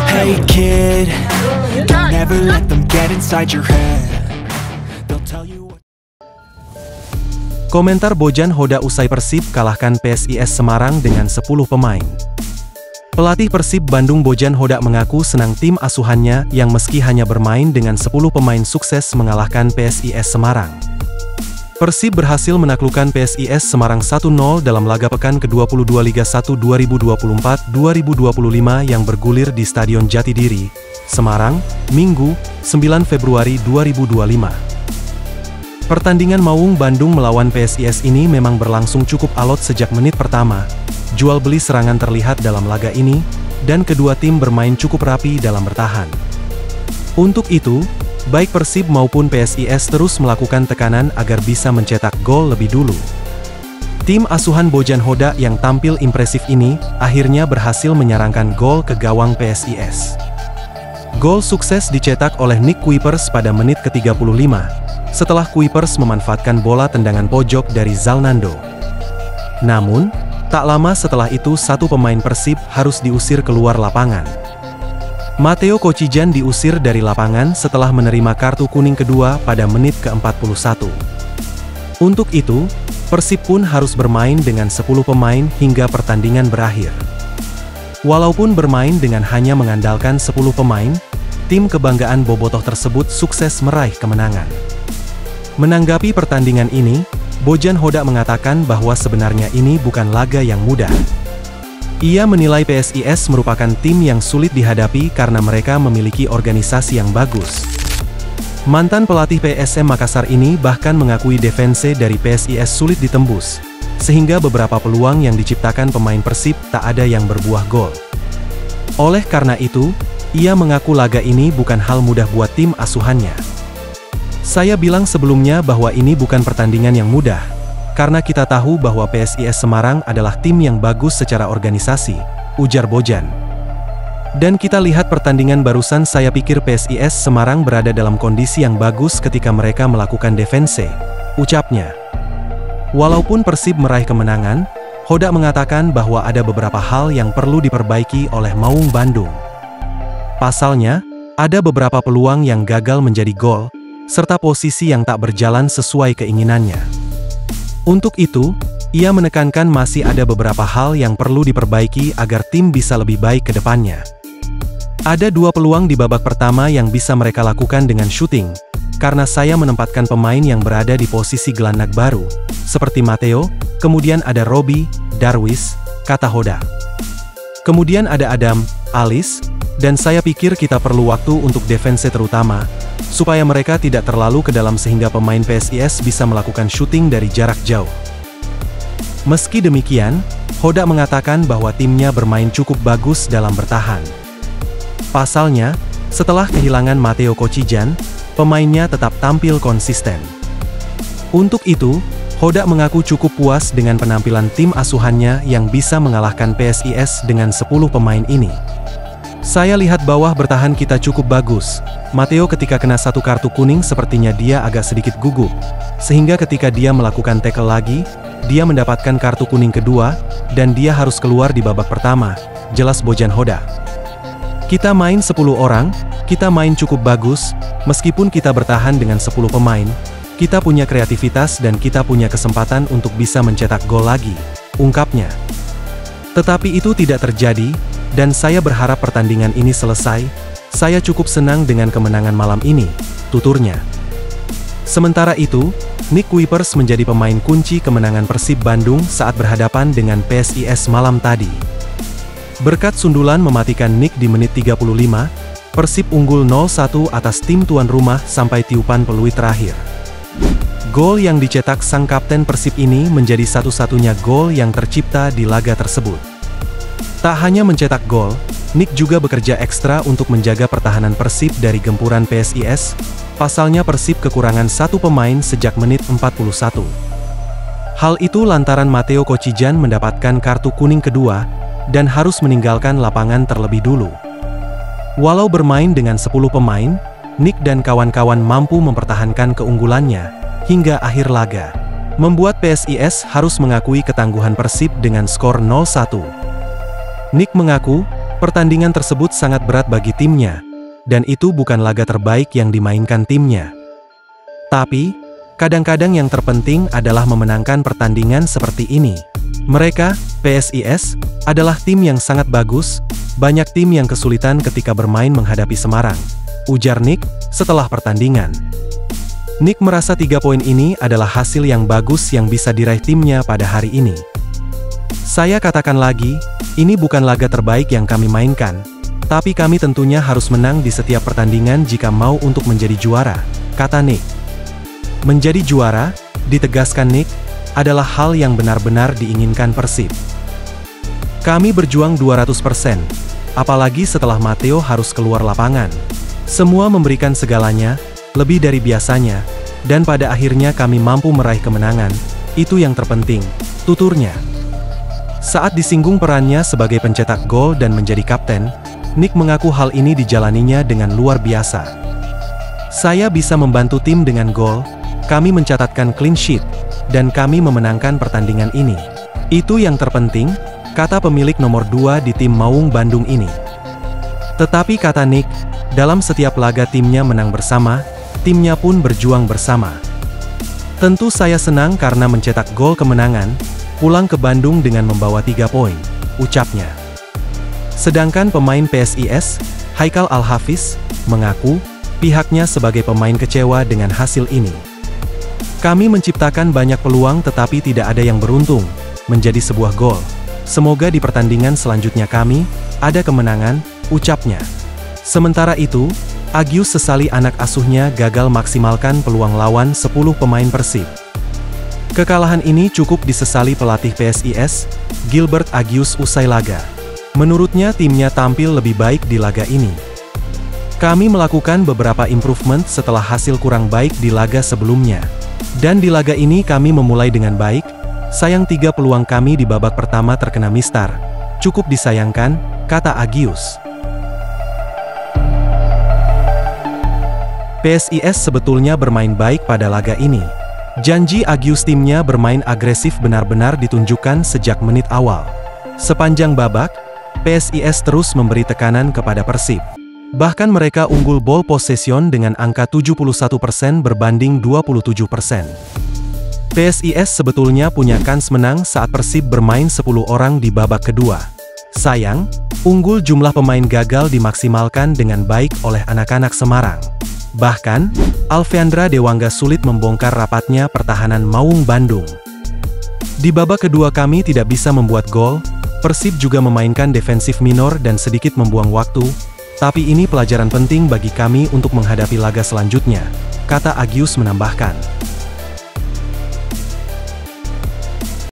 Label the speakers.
Speaker 1: Hey kid, never let them get inside your head. They'll tell you what...
Speaker 2: Komentar Bojan Hoda usai Persib kalahkan PSIS Semarang dengan 10 pemain. Pelatih Persib Bandung Bojan Hoda mengaku senang tim asuhannya yang meski hanya bermain dengan 10 pemain sukses mengalahkan PSIS Semarang. Persib berhasil menaklukkan PSIS Semarang 1-0 dalam laga pekan ke-22 Liga 1 2024-2025 yang bergulir di Stadion Jatidiri, Semarang, Minggu, 9 Februari 2025. Pertandingan Maung Bandung melawan PSIS ini memang berlangsung cukup alot sejak menit pertama. Jual beli serangan terlihat dalam laga ini, dan kedua tim bermain cukup rapi dalam bertahan. Untuk itu, baik Persib maupun PSIS terus melakukan tekanan agar bisa mencetak gol lebih dulu. Tim asuhan Bojan Hoda yang tampil impresif ini, akhirnya berhasil menyarangkan gol ke gawang PSIS. Gol sukses dicetak oleh Nick Kuipers pada menit ke-35, setelah Kuipers memanfaatkan bola tendangan pojok dari Zalnando. Namun, tak lama setelah itu satu pemain Persib harus diusir keluar lapangan. Matteo Kocijan diusir dari lapangan setelah menerima kartu kuning kedua pada menit ke-41. Untuk itu, Persib pun harus bermain dengan 10 pemain hingga pertandingan berakhir. Walaupun bermain dengan hanya mengandalkan 10 pemain, tim kebanggaan Bobotoh tersebut sukses meraih kemenangan. Menanggapi pertandingan ini, Bojan Hoda mengatakan bahwa sebenarnya ini bukan laga yang mudah. Ia menilai PSIS merupakan tim yang sulit dihadapi karena mereka memiliki organisasi yang bagus. Mantan pelatih PSM Makassar ini bahkan mengakui defense dari PSIS sulit ditembus, sehingga beberapa peluang yang diciptakan pemain Persib tak ada yang berbuah gol. Oleh karena itu, ia mengaku laga ini bukan hal mudah buat tim asuhannya. Saya bilang sebelumnya bahwa ini bukan pertandingan yang mudah, karena kita tahu bahwa PSIS Semarang adalah tim yang bagus secara organisasi, ujar Bojan. Dan kita lihat pertandingan barusan, saya pikir PSIS Semarang berada dalam kondisi yang bagus ketika mereka melakukan defense, ucapnya. Walaupun Persib meraih kemenangan, Hoda mengatakan bahwa ada beberapa hal yang perlu diperbaiki oleh Maung Bandung. Pasalnya, ada beberapa peluang yang gagal menjadi gol, serta posisi yang tak berjalan sesuai keinginannya. Untuk itu, ia menekankan masih ada beberapa hal yang perlu diperbaiki agar tim bisa lebih baik ke depannya. Ada 2 peluang di babak pertama yang bisa mereka lakukan dengan shooting, karena saya menempatkan pemain yang berada di posisi gelandang baru, seperti Matteo, kemudian ada Robi, Darwis, kata Hoda. Kemudian ada Adam, Alis, dan saya pikir kita perlu waktu untuk defense terutama, supaya mereka tidak terlalu ke dalam sehingga pemain PSIS bisa melakukan shooting dari jarak jauh. Meski demikian, Hoda mengatakan bahwa timnya bermain cukup bagus dalam bertahan. Pasalnya, setelah kehilangan Matteo Kocijan, pemainnya tetap tampil konsisten. Untuk itu, Hoda mengaku cukup puas dengan penampilan tim asuhannya yang bisa mengalahkan PSIS dengan 10 pemain ini. Saya lihat bawah bertahan kita cukup bagus. Matteo ketika kena 1 kartu kuning sepertinya dia agak sedikit gugup. Sehingga ketika dia melakukan tackle lagi, dia mendapatkan kartu kuning kedua, dan dia harus keluar di babak pertama, jelas Bojan Hoda. Kita main 10 orang, kita main cukup bagus, meskipun kita bertahan dengan 10 pemain, kita punya kreativitas dan kita punya kesempatan untuk bisa mencetak gol lagi, ungkapnya. Tetapi itu tidak terjadi, dan saya berharap pertandingan ini selesai. Saya cukup senang dengan kemenangan malam ini, tuturnya. Sementara itu, Nick Kuipers menjadi pemain kunci kemenangan Persib Bandung saat berhadapan dengan PSIS malam tadi. Berkat sundulan mematikan Nick di menit 35, Persib unggul 0-1 atas tim tuan rumah sampai tiupan peluit terakhir. Gol yang dicetak sang kapten Persib ini menjadi satu-satunya gol yang tercipta di laga tersebut. Tak hanya mencetak gol, Nick juga bekerja ekstra untuk menjaga pertahanan Persib dari gempuran PSIS, pasalnya Persib kekurangan 1 pemain sejak menit 41. Hal itu lantaran Matteo Kocijan mendapatkan kartu kuning kedua, dan harus meninggalkan lapangan terlebih dulu. Walau bermain dengan 10 pemain, Nick dan kawan-kawan mampu mempertahankan keunggulannya hingga akhir laga. membuat PSIS harus mengakui ketangguhan Persib dengan skor 0-1. Nick mengaku, pertandingan tersebut sangat berat bagi timnya, dan itu bukan laga terbaik yang dimainkan timnya. Tapi, kadang-kadang yang terpenting adalah memenangkan pertandingan seperti ini. Mereka, PSIS, adalah tim yang sangat bagus, banyak tim yang kesulitan ketika bermain menghadapi Semarang, ujar Nick setelah pertandingan. Nick merasa 3 poin ini adalah hasil yang bagus yang bisa diraih timnya pada hari ini. Saya katakan lagi, ini bukan laga terbaik yang kami mainkan, tapi kami tentunya harus menang di setiap pertandingan jika mau untuk menjadi juara, kata Nick. Menjadi juara, ditegaskan Nick, adalah hal yang benar-benar diinginkan Persib. Kami berjuang 200%, apalagi setelah Matteo harus keluar lapangan. Semua memberikan segalanya, lebih dari biasanya, dan pada akhirnya kami mampu meraih kemenangan, itu yang terpenting, tuturnya. Saat disinggung perannya sebagai pencetak gol dan menjadi kapten, Nick mengaku hal ini dijalaninya dengan luar biasa. Saya bisa membantu tim dengan gol, kami mencatatkan clean sheet, dan kami memenangkan pertandingan ini. Itu yang terpenting, kata pemilik nomor 2 di tim Maung Bandung ini. Tetapi kata Nick, dalam setiap laga timnya menang bersama, timnya pun berjuang bersama. Tentu saya senang karena mencetak gol kemenangan, pulang ke Bandung dengan membawa 3 poin, ucapnya. Sedangkan pemain PSIS, Haikal Al-Hafiz, mengaku, pihaknya sebagai pemain kecewa dengan hasil ini. Kami menciptakan banyak peluang tetapi tidak ada yang beruntung, menjadi sebuah gol. Semoga di pertandingan selanjutnya kami, ada kemenangan, ucapnya. Sementara itu, Agius sesali anak asuhnya gagal maksimalkan peluang lawan 10 pemain Persib. Kekalahan ini cukup disesali pelatih PSIS, Gilbert Agius usai laga. Menurutnya timnya tampil lebih baik di laga ini. Kami melakukan beberapa improvement setelah hasil kurang baik di laga sebelumnya. Dan di laga ini kami memulai dengan baik, sayang 3 peluang kami di babak pertama terkena mistar. Cukup disayangkan, kata Agius. PSIS sebetulnya bermain baik pada laga ini. Janji Agius timnya bermain agresif benar-benar ditunjukkan sejak menit awal. Sepanjang babak, PSIS terus memberi tekanan kepada Persib. Bahkan mereka unggul ball possession dengan angka 71% berbanding 27%. PSIS sebetulnya punya kans menang saat Persib bermain 10 orang di babak kedua. Sayang, unggul jumlah pemain gagal dimaksimalkan dengan baik oleh anak-anak Semarang. Bahkan, Alfeandra Dewangga sulit membongkar rapatnya pertahanan Maung Bandung. Di babak kedua kami tidak bisa membuat gol, Persib juga memainkan defensif minor dan sedikit membuang waktu, tapi ini pelajaran penting bagi kami untuk menghadapi laga selanjutnya, kata Agius menambahkan.